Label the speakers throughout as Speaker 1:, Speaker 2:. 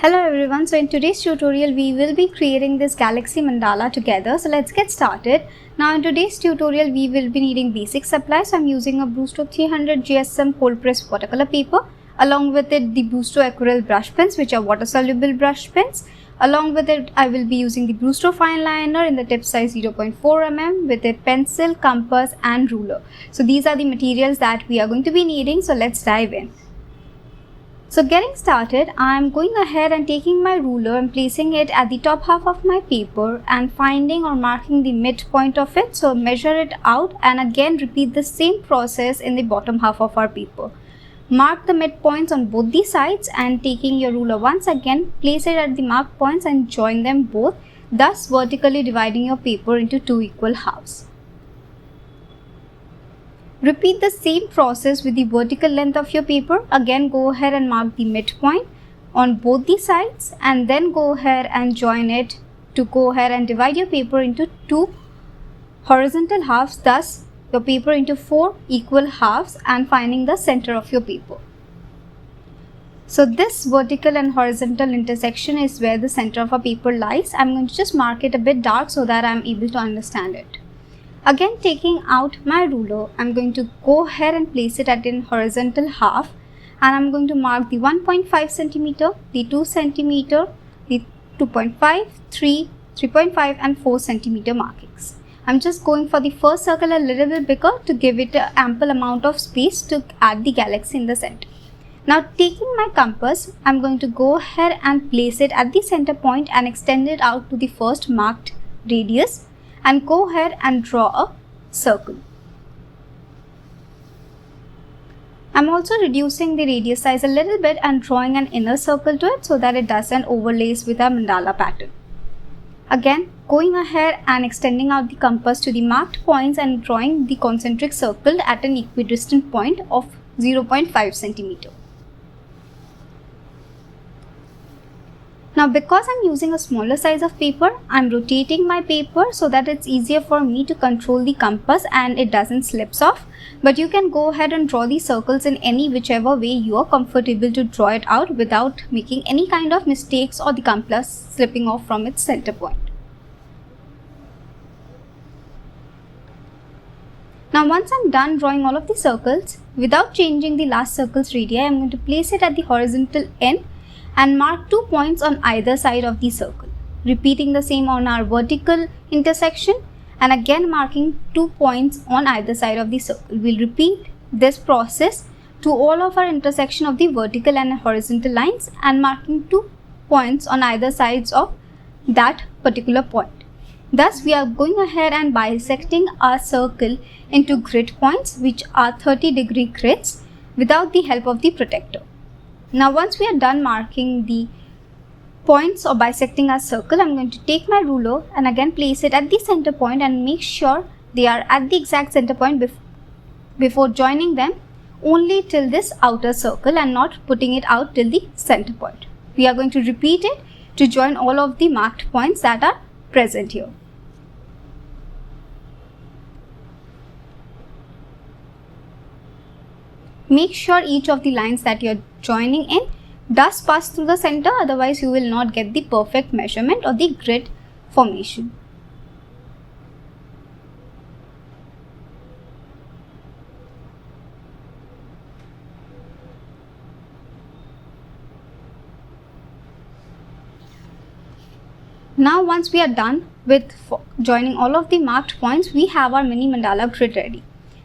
Speaker 1: Hello everyone, so in today's tutorial we will be creating this galaxy mandala together. So let's get started. Now in today's tutorial we will be needing basic supplies. So I'm using a Bluestroke 300 GSM cold press watercolor paper. Along with it the Bluestroke Aquarelle brush pens, which are water soluble brush pens. Along with it I will be using the Bluestroke fine liner in the tip size 0.4 mm with a pencil, compass and ruler. So these are the materials that we are going to be needing. So let's dive in. So getting started, I am going ahead and taking my ruler and placing it at the top half of my paper and finding or marking the midpoint of it. So measure it out and again repeat the same process in the bottom half of our paper. Mark the midpoints on both the sides and taking your ruler once again, place it at the marked points and join them both, thus vertically dividing your paper into two equal halves. Repeat the same process with the vertical length of your paper. Again go ahead and mark the midpoint on both the sides and then go ahead and join it to go ahead and divide your paper into two horizontal halves, thus your paper into four equal halves and finding the center of your paper. So this vertical and horizontal intersection is where the center of our paper lies. I'm going to just mark it a bit dark so that I'm able to understand it. Again taking out my ruler, I'm going to go ahead and place it at an horizontal half and I'm going to mark the 1.5 cm, the 2 cm, the 2.5, 3, 3.5 and 4 cm markings. I'm just going for the first circle a little bit bigger to give it an ample amount of space to add the galaxy in the center. Now taking my compass, I'm going to go ahead and place it at the center point and extend it out to the first marked radius and go ahead and draw a circle. I'm also reducing the radius size a little bit and drawing an inner circle to it so that it doesn't overlays with our mandala pattern. Again, going ahead and extending out the compass to the marked points and drawing the concentric circle at an equidistant point of 0.5 cm. Now because I'm using a smaller size of paper, I'm rotating my paper so that it's easier for me to control the compass and it doesn't slips off. But you can go ahead and draw these circles in any whichever way you are comfortable to draw it out without making any kind of mistakes or the compass slipping off from its center point. Now once I'm done drawing all of the circles, without changing the last circle's radii, I'm going to place it at the horizontal end and mark 2 points on either side of the circle. Repeating the same on our vertical intersection and again marking 2 points on either side of the circle. We'll repeat this process to all of our intersection of the vertical and horizontal lines and marking 2 points on either sides of that particular point. Thus we are going ahead and bisecting our circle into grid points, which are 30-degree grids without the help of the protector. Now once we are done marking the points or bisecting our circle, I'm going to take my ruler and again place it at the center point and make sure they are at the exact center point before joining them only till this outer circle and not putting it out till the center point. We are going to repeat it to join all of the marked points that are present here. Make sure each of the lines that you are joining in does pass through the center, otherwise you will not get the perfect measurement or the grid formation. Now once we are done with joining all of the marked points, we have our mini mandala grid ready.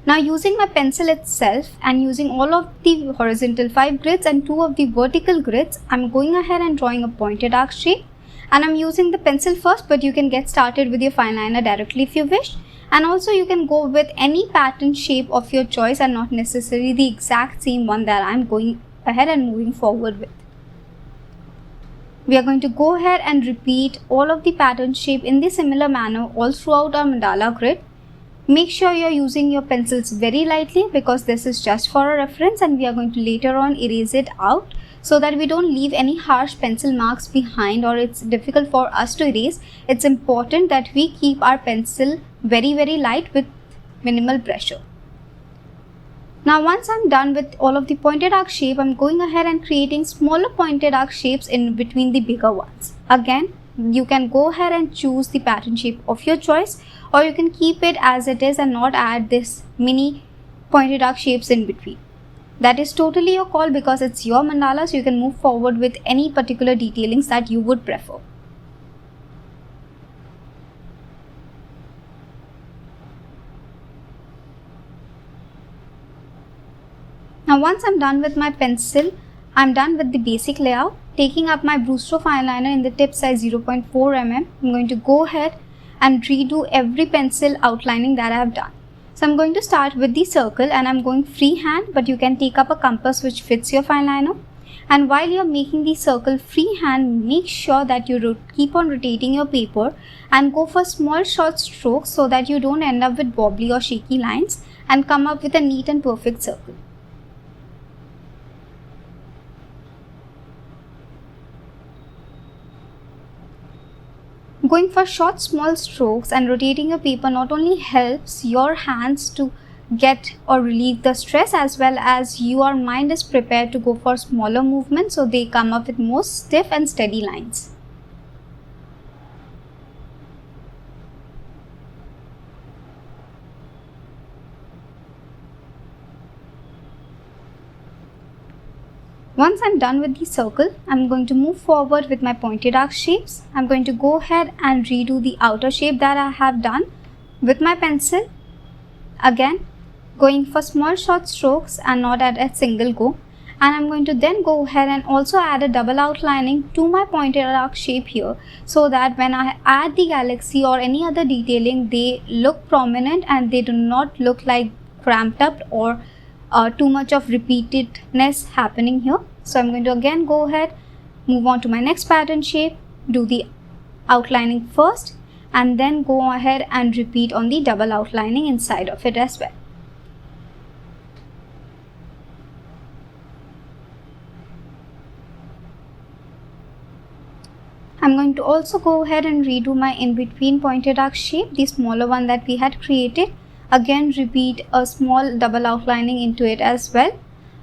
Speaker 1: Now using my pencil itself and using all of the horizontal 5 grids and 2 of the vertical grids, I'm going ahead and drawing a pointed arc shape. And I'm using the pencil first, but you can get started with your fine liner directly if you wish. And also you can go with any pattern shape of your choice and not necessarily the exact same one that I'm going ahead and moving forward with. We are going to go ahead and repeat all of the pattern shape in the similar manner all throughout our mandala grid. Make sure you are using your pencils very lightly because this is just for a reference and we are going to later on erase it out so that we don't leave any harsh pencil marks behind or it's difficult for us to erase. It's important that we keep our pencil very light with minimal pressure. Now once I'm done with all of the pointed arc shape, I'm going ahead and creating smaller pointed arc shapes in between the bigger ones. Again, you can go ahead and choose the pattern shape of your choice, or you can keep it as it is and not add this mini pointed arc shapes in between. That is totally your call because it's your mandala, so you can move forward with any particular detailings that you would prefer. Now once I'm done with my pencil, I'm done with the basic layout. Taking up my brush stroke eyeliner in the tip size 0.4 mm, I'm going to go ahead and redo every pencil outlining that I have done. So I'm going to start with the circle and I'm going freehand, but you can take up a compass which fits your fine liner. And while you're making the circle freehand, make sure that you keep on rotating your paper and go for small short strokes so that you don't end up with wobbly or shaky lines and come up with a neat and perfect circle. Going for short small strokes and rotating your paper not only helps your hands to get or relieve the stress, as well as your mind is prepared to go for smaller movements so they come up with more stiff and steady lines. Once I'm done with the circle, I'm going to move forward with my pointed arc shapes. I'm going to go ahead and redo the outer shape that I have done with my pencil. Again, going for small short strokes and not at a single go. And I'm going to then go ahead and also add a double outlining to my pointed arc shape here, so that when I add the galaxy or any other detailing, they look prominent and they do not look like cramped up or too much of repeatedness happening here. So I'm going to again go ahead, move on to my next pattern shape, do the outlining first, and then go ahead and repeat on the double outlining inside of it as well. I'm going to also go ahead and redo my in-between pointed arc shape, the smaller one that we had created. Again, repeat a small double outlining into it as well.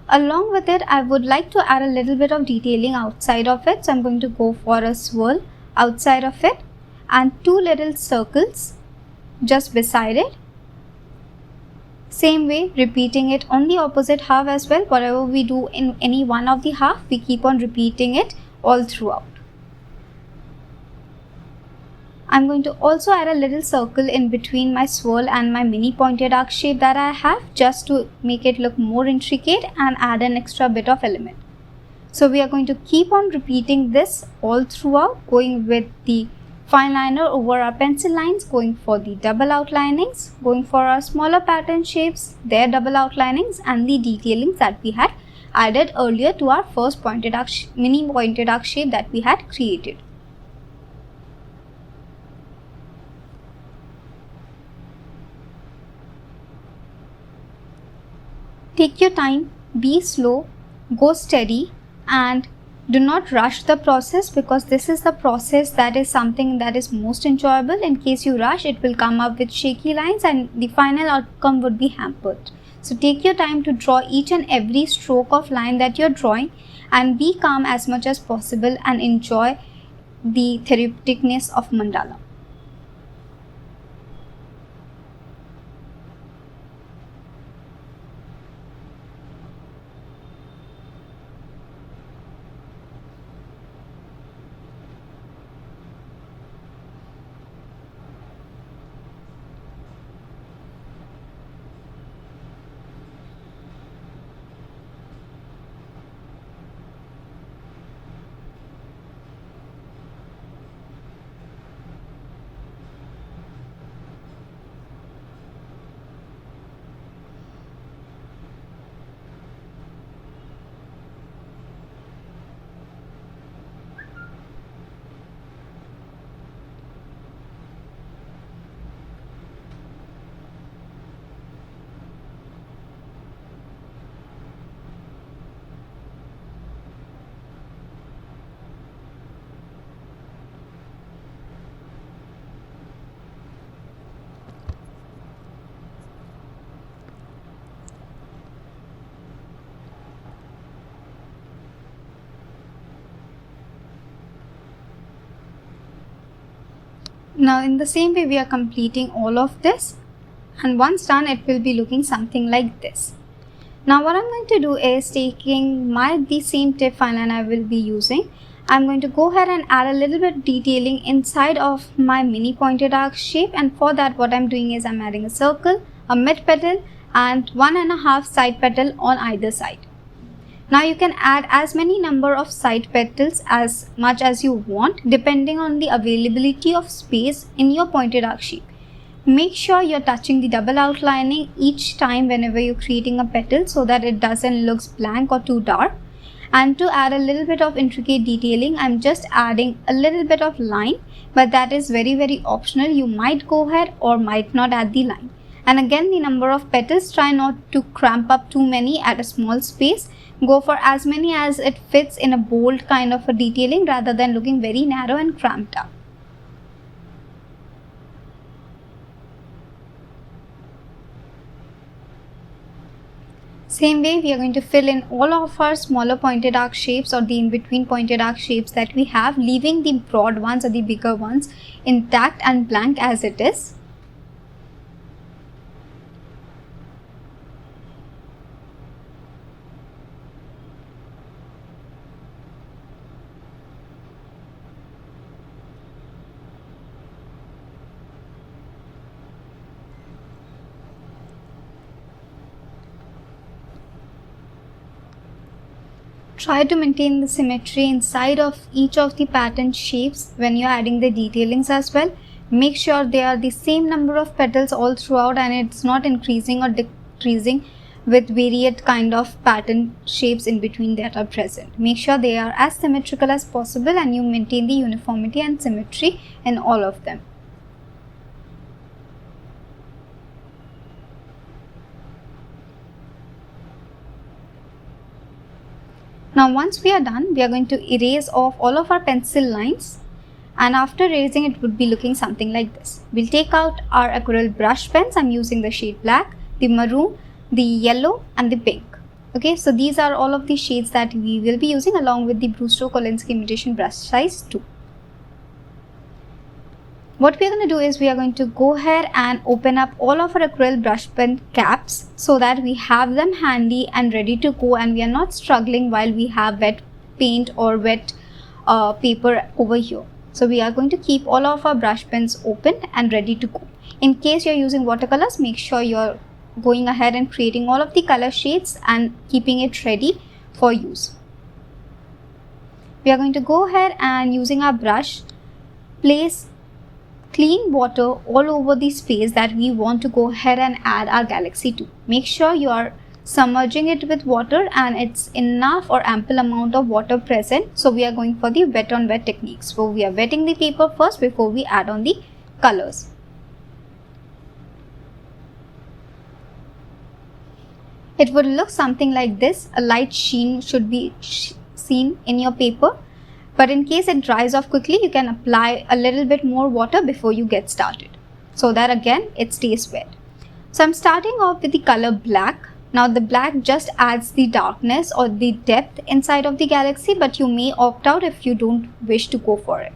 Speaker 1: Along with it, I would like to add a little bit of detailing outside of it. So I'm going to go for a swirl outside of it and two little circles just beside it. Same way, repeating it on the opposite half as well. Whatever we do in any one of the half, we keep on repeating it all throughout. I'm going to also add a little circle in between my swirl and my mini pointed arc shape that I have, just to make it look more intricate and add an extra bit of element. So we are going to keep on repeating this all throughout, going with the fine liner over our pencil lines, going for the double outlinings, going for our smaller pattern shapes, their double outlinings, and the detailings that we had added earlier to our first pointed arc mini pointed arc shape that we had created. Take your time, be slow, go steady, and do not rush the process, because this is the process that is something that is most enjoyable. In case you rush, it will come up with shaky lines and the final outcome would be hampered. So take your time to draw each and every stroke of line that you're drawing, and be calm as much as possible and enjoy the therapeuticness of mandala. Now in the same way we are completing all of this, and once done it will be looking something like this. Now what I'm going to do is taking the same tip fine line I will be using, I'm going to go ahead and add a little bit detailing inside of my mini pointed arc shape, and for that what I'm doing is I'm adding a circle, a mid petal and 1.5 side petal on either side. Now you can add as many number of side petals as much as you want depending on the availability of space in your pointed arc shape. Make sure you're touching the double outlining each time whenever you're creating a petal so that it doesn't look blank or too dark. And to add a little bit of intricate detailing, I'm just adding a little bit of line, but that is very optional. You might go ahead or might not add the line. And again, the number of petals, try not to cramp up too many at a small space. Go for as many as it fits in a bold kind of a detailing rather than looking very narrow and cramped up. Same way we are going to fill in all of our smaller pointed arc shapes or the in-between pointed arc shapes that we have, leaving the broad ones or the bigger ones intact and blank as it is. Try to maintain the symmetry inside of each of the pattern shapes when you're adding the detailings as well. Make sure they are the same number of petals all throughout and it's not increasing or decreasing with varied kind of pattern shapes in between that are present. Make sure they are as symmetrical as possible and you maintain the uniformity and symmetry in all of them. Now once we are done, we are going to erase off all of our pencil lines, and after erasing it would be looking something like this. We'll take out our aquarelle brush pens. I'm using the shade black, the maroon, the yellow and the pink. Okay, so these are all of the shades that we will be using along with the Brewster Kolinsky imitation brush size 2. What we are going to do is we are going to go ahead and open up all of our aquarelle brush pen caps so that we have them handy and ready to go and we are not struggling while we have wet paint or wet paper over here. So we are going to keep all of our brush pens open and ready to go. In case you're using watercolors, make sure you're going ahead and creating all of the color shades and keeping it ready for use. We are going to go ahead and using our brush, place clean water all over the space that we want to go ahead and add our galaxy to. Make sure you are submerging it with water and it's enough or ample amount of water present. So we are going for the wet on wet technique. So we are wetting the paper first before we add on the colors. It would look something like this. A light sheen should be seen in your paper. But in case it dries off quickly, you can apply a little bit more water before you get started so that again it stays wet. So I'm starting off with the color black. Now the black just adds the darkness or the depth inside of the galaxy, but you may opt out if you don't wish to go for it.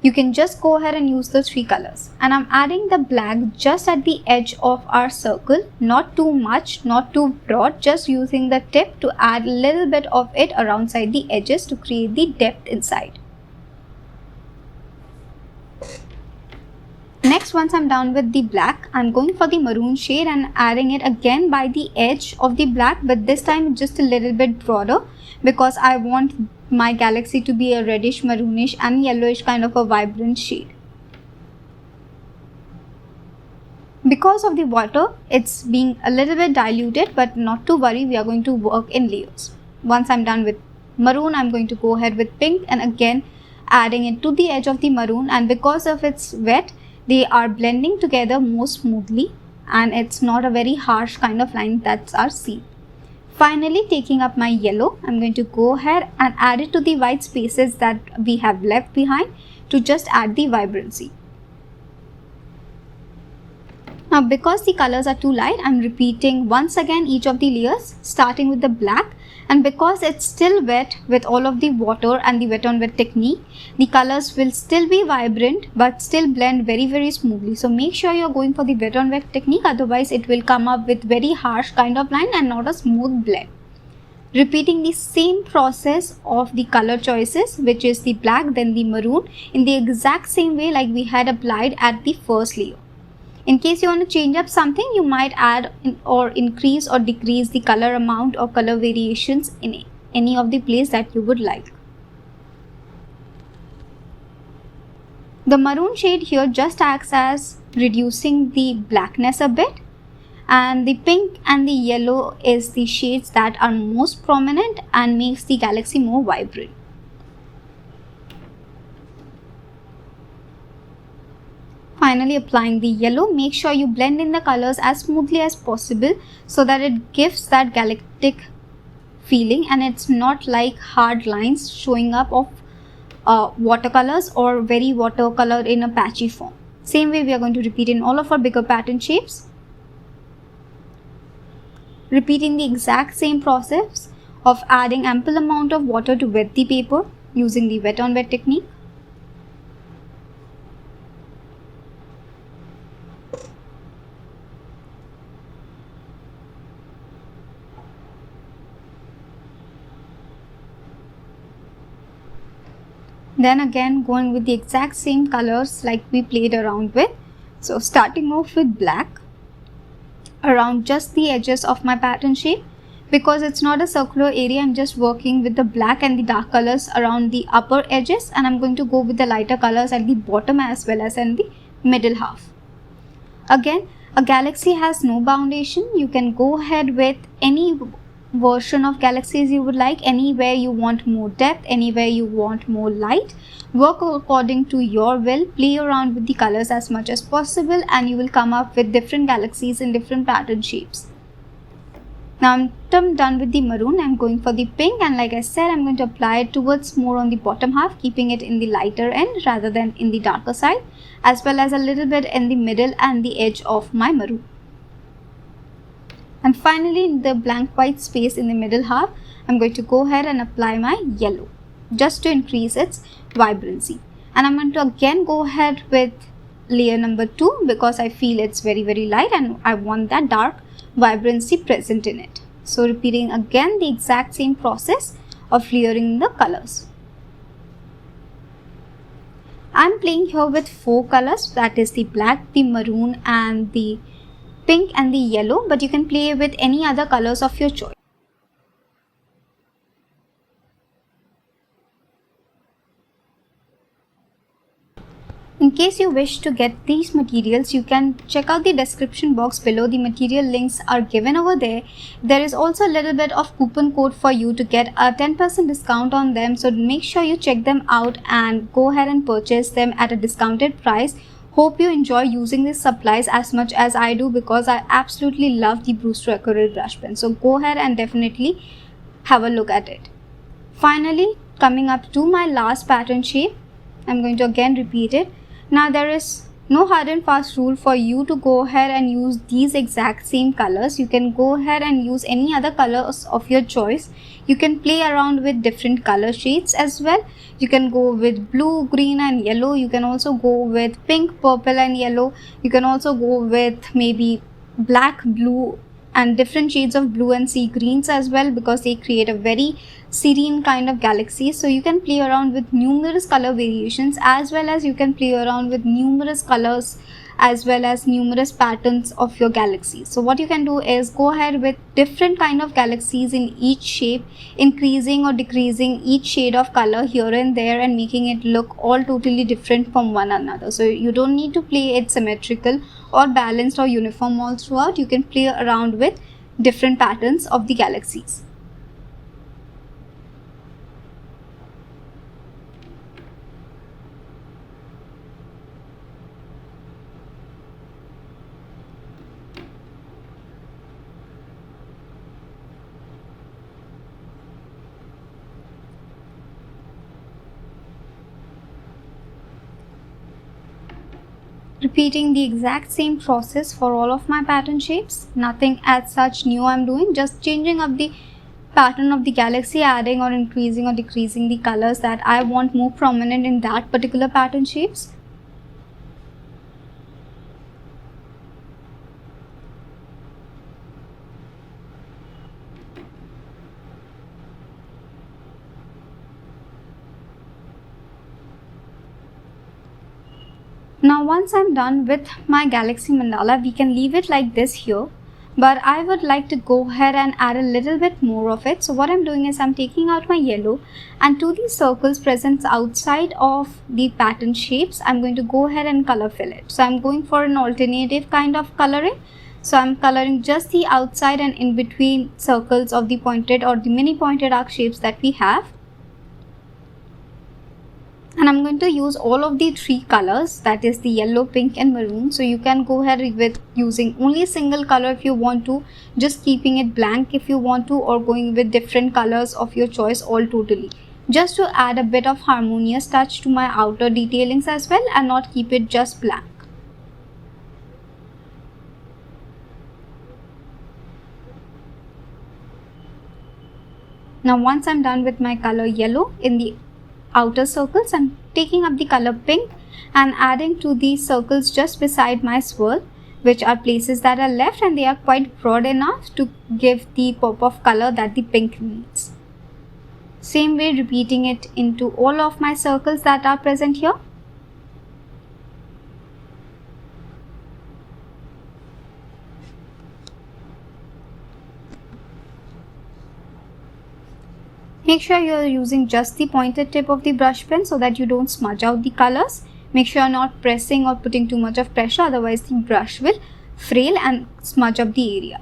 Speaker 1: You can just go ahead and use the 3 colors. And I'm adding the black just at the edge of our circle, not too much, not too broad, just using the tip to add a little bit of it around side the edges to create the depth inside. Next, once I'm done with the black, I'm going for the maroon shade and adding it again by the edge of the black, but this time just a little bit broader because I want my galaxy to be a reddish, maroonish and yellowish kind of a vibrant shade. Because of the water, it's being a little bit diluted, but not to worry, we are going to work in layers. Once I'm done with maroon, I'm going to go ahead with pink and again adding it to the edge of the maroon, and because of it's wet, they are blending together more smoothly and it's not a very harsh kind of line that's our seam. Finally, taking up my yellow, I'm going to go ahead and add it to the white spaces that we have left behind to just add the vibrancy. Now because the colors are too light, I'm repeating once again each of the layers, starting with the black And because it's still wet with all of the water and the wet on wet technique, the colors will still be vibrant but still blend very smoothly. So make sure you're going for the wet on wet technique, otherwise it will come up with very harsh kind of line and not a smooth blend. Repeating the same process of the color choices, which is the black then the maroon, in the exact same way like we had applied at the first layer. In case you want to change up something, you might add or increase or decrease the color amount or color variations in any of the place that you would like. The maroon shade here just acts as reducing the blackness a bit, and the pink and the yellow is the shades that are most prominent and makes the galaxy more vibrant. Finally, applying the yellow, make sure you blend in the colors as smoothly as possible so that it gives that galactic feeling and it's not like hard lines showing up of watercolors or very watercolor in a patchy form. Same way we are going to repeat in all of our bigger pattern shapes. Repeating the exact same process of adding ample amount of water to wet the paper using the wet on wet technique. Then again going with the exact same colors like we played around with. So starting off with black around just the edges of my pattern shape. Because it's not a circular area, I'm just working with the black and the dark colors around the upper edges, and I'm going to go with the lighter colors at the bottom as well as in the middle half. Again, a galaxy has no foundation. You can go ahead with any version of galaxies you would like, anywhere you want more depth, anywhere you want more light. Work according to your will, play around with the colors as much as possible and you will come up with different galaxies in different pattern shapes. Now I'm done with the maroon. I'm going for the pink, and like I said, I'm going to apply it towards more on the bottom half, keeping it in the lighter end rather than in the darker side, as well as a little bit in the middle and the edge of my maroon. And finally, in the blank white space in the middle half, I'm going to go ahead and apply my yellow just to increase its vibrancy. And I'm going to again go ahead with layer number 2 because I feel it's very light and I want that dark vibrancy present in it. So repeating again the exact same process of layering the colors. I'm playing here with 4 colors, that is the black, the maroon and the pink and the yellow, but you can play with any other colors of your choice. In case you wish to get these materials, you can check out the description box below. The material links are given over there. There is also a little bit of coupon code for you to get a 10% discount on them. So make sure you check them out and go ahead and purchase them at a discounted price. Hope you enjoy using these supplies as much as I do, because I absolutely love the Brewster Acrylic brush pen. So go ahead and definitely have a look at it. Finally, coming up to my last pattern shape, I'm going to again repeat it. Now there is no hard and fast rule for you to go ahead and use these exact same colors. You can go ahead and use any other colors of your choice. You can play around with different color shades as well. You can go with blue, green and yellow. You can also go with pink, purple and yellow. You can also go with maybe black, blue and different shades of blue and sea greens as well, because they create a very serene kind of galaxy. So you can play around with numerous color variations, as well as you can play around with numerous colors as well as numerous patterns of your galaxy. So what you can do is go ahead with different kind of galaxies in each shape, increasing or decreasing each shade of color here and there and making it look all totally different from one another. So you don't need to play it symmetrical or balanced or uniform all throughout. You can play around with different patterns of the galaxies. Repeating the exact same process for all of my pattern shapes. Nothing as such new I'm doing, just changing up the pattern of the galaxy, adding or increasing or decreasing the colors that I want more prominent in that particular pattern shapes. Now once I'm done with my galaxy mandala, we can leave it like this here. But I would like to go ahead and add a little bit more of it. So what I'm doing is I'm taking out my yellow, and to the circles present outside of the pattern shapes, I'm going to go ahead and color fill it. So I'm going for an alternative kind of coloring. So I'm coloring just the outside and in between circles of the pointed or the mini pointed arc shapes that we have. And I'm going to use all of the three colors, that is the yellow, pink and maroon. So you can go ahead with using only a single color if you want to, just keeping it blank if you want to, or going with different colors of your choice all totally, just to add a bit of harmonious touch to my outer detailings as well and not keep it just blank. Now once I'm done with my color yellow in the outer circles, I'm taking up the color pink and adding to these circles just beside my swirl, which are places that are left and they are quite broad enough to give the pop of color that the pink needs. Same way, repeating it into all of my circles that are present here. Make sure you are using just the pointed tip of the brush pen so that you don't smudge out the colors. Make sure you are not pressing or putting too much of pressure, otherwise the brush will frail and smudge up the area.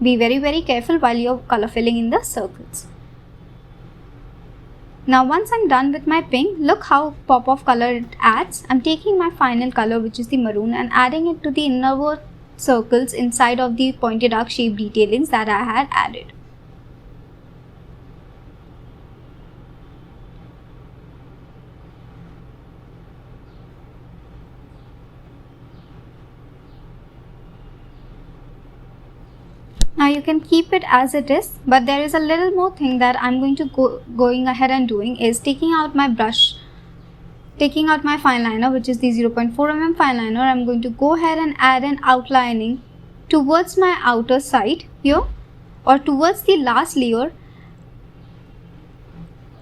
Speaker 1: Be very careful while you are color filling in the circles. Now once I'm done with my pink, look how pop of color it adds. I'm taking my final color, which is the maroon, and adding it to the inner circles inside of the pointed arc shape detailings that I had added. Now you can keep it as it is, but there is a little more thing that I'm going to going ahead and doing is taking out my brush, taking out my fine liner, which is the 0.4 mm fine liner. I'm going to go ahead and add an outlining towards my outer side here or towards the last layer.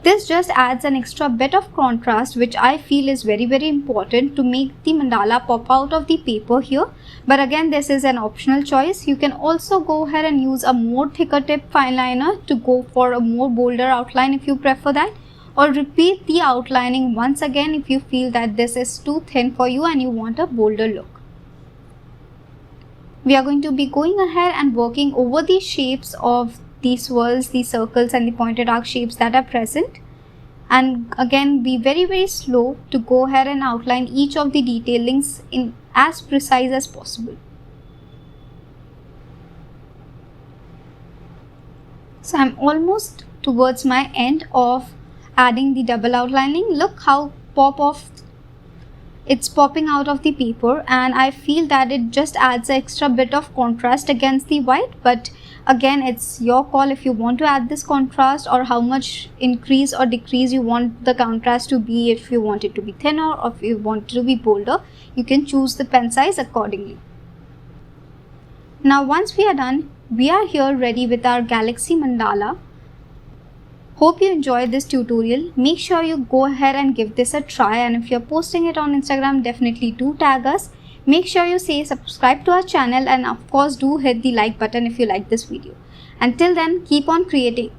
Speaker 1: This just adds an extra bit of contrast, which I feel is very important to make the mandala pop out of the paper here. But again, this is an optional choice. You can also go ahead and use a more thicker tip fine liner to go for a more bolder outline if you prefer that, or repeat the outlining once again if you feel that this is too thin for you and you want a bolder look. We are going to be going ahead and working over the shapes of the swirls, the circles and the pointed arc shapes that are present, and again be very slow to go ahead and outline each of the detailings in as precise as possible. So I'm almost towards my end of adding the double outlining. Look how it's popping out of the paper, and I feel that it just adds an extra bit of contrast against the white. But again, it's your call if you want to add this contrast or how much increase or decrease you want the contrast to be. If you want it to be thinner or if you want it to be bolder, you can choose the pen size accordingly. Now once we are done, we are here ready with our galaxy mandala. Hope you enjoyed this tutorial. Make sure you go ahead and give this a try, and if you're posting it on Instagram, definitely do tag us. Make sure you say subscribe to our channel, and of course do hit the like button if you like this video. Until then, keep on creating.